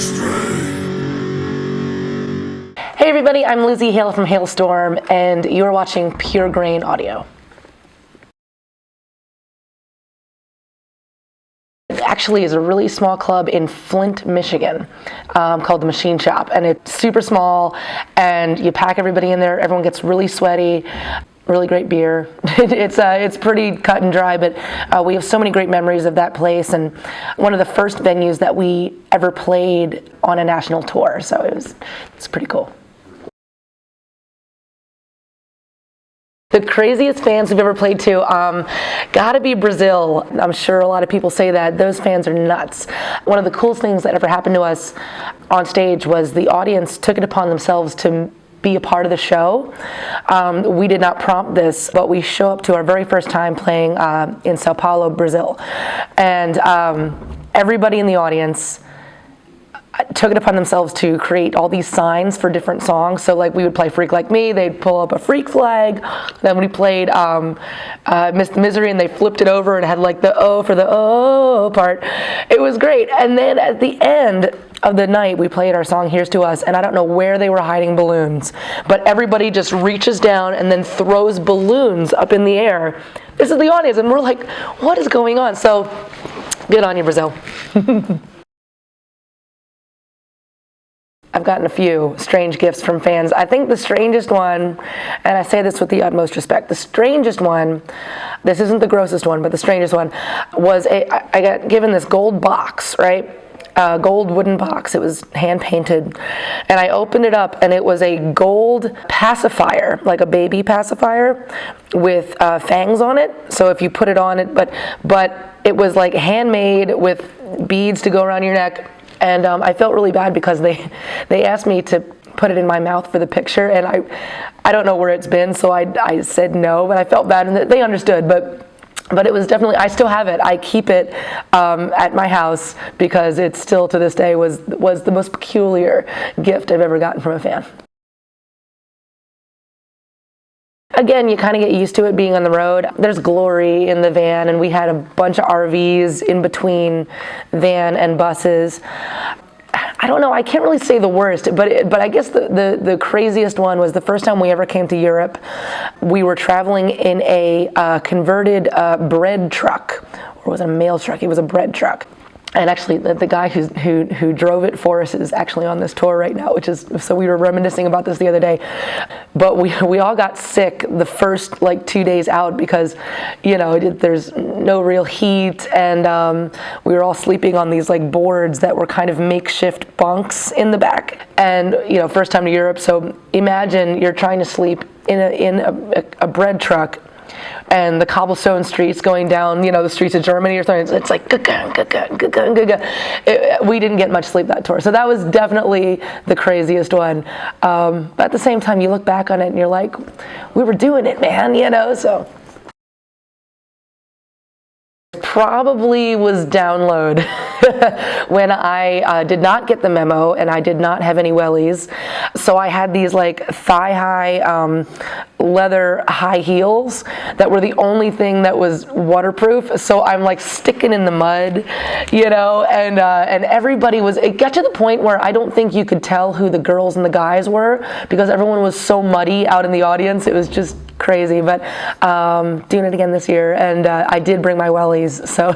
Hey everybody, I'm Lizzy Hale from Halestorm, and you're watching Pure Grain Audio. It actually is a really small club in Flint, Michigan, called the Machine Shop, and it's super small, and you pack everybody in there, everyone gets really sweaty, really great beer. It's pretty cut and dry, but we have so many great memories of that place, and one of the first venues that we ever played on a national tour, so it's pretty cool. The craziest fans we've ever played to, gotta be Brazil. I'm sure a lot of people say that. Those fans are nuts. One of the coolest things that ever happened to us on stage was the audience took it upon themselves to be a part of the show. We did not prompt this, but we show up to our very first time playing in Sao Paulo, Brazil. And everybody in the audience took it upon themselves to create all these signs for different songs. So like we would play Freak Like Me, they'd pull up a freak flag. Then we played Miss the Misery, and they flipped it over and had like the O for the O part. It was great. And then at the end of the night, we played our song Here's to Us, and I don't know where they were hiding balloons, but everybody just reaches down and then throws balloons up in the air. This is the audience, and we're like, what is going on? So good on you, Brazil. I've gotten a few strange gifts from fans. I think the strangest one, and I say this with the utmost respect, the strangest one, this isn't the grossest one, but the strangest one, was I got given this gold box, right? Gold wooden box. It was hand painted, and I opened it up, and it was a gold pacifier, like a baby pacifier, with fangs on it. So if you put it on it, but it was like handmade with beads to go around your neck. And I felt really bad because they asked me to put it in my mouth for the picture, and I don't know where it's been, so I said no, but I felt bad, and they understood, but it was definitely, I still have it. I keep it at my house because it still to this day was the most peculiar gift I've ever gotten from a fan. Again, you kind of get used to it being on the road. There's glory in the van, and we had a bunch of RVs in between van and buses. I don't know, I can't really say the worst, but I guess the craziest one was the first time we ever came to Europe. We were traveling in a converted bread truck, or was it a mail truck? It was a bread truck. And actually, the guy who drove it for us is actually on this tour right now, so we were reminiscing about this the other day. But we all got sick the first like 2 days out because, you know, there's no real heat, and we were all sleeping on these like boards that were kind of makeshift bunks in the back. And you know, first time to Europe, so imagine you're trying to sleep in a bread truck, and the cobblestone streets going down, you know, the streets of Germany or something. It's like, we didn't get much sleep that tour. So that was definitely the craziest one. But at the same time, you look back on it and you're like, we were doing it, man, you know, so. Probably was download when I did not get the memo and I did not have any wellies. So I had these like thigh-high leather high heels that were the only thing that was waterproof. So I'm like sticking in the mud, you know, and everybody it got to the point where I don't think you could tell who the girls and the guys were because everyone was so muddy out in the audience. It was just crazy, but doing it again this year, and I did bring my wellies, so.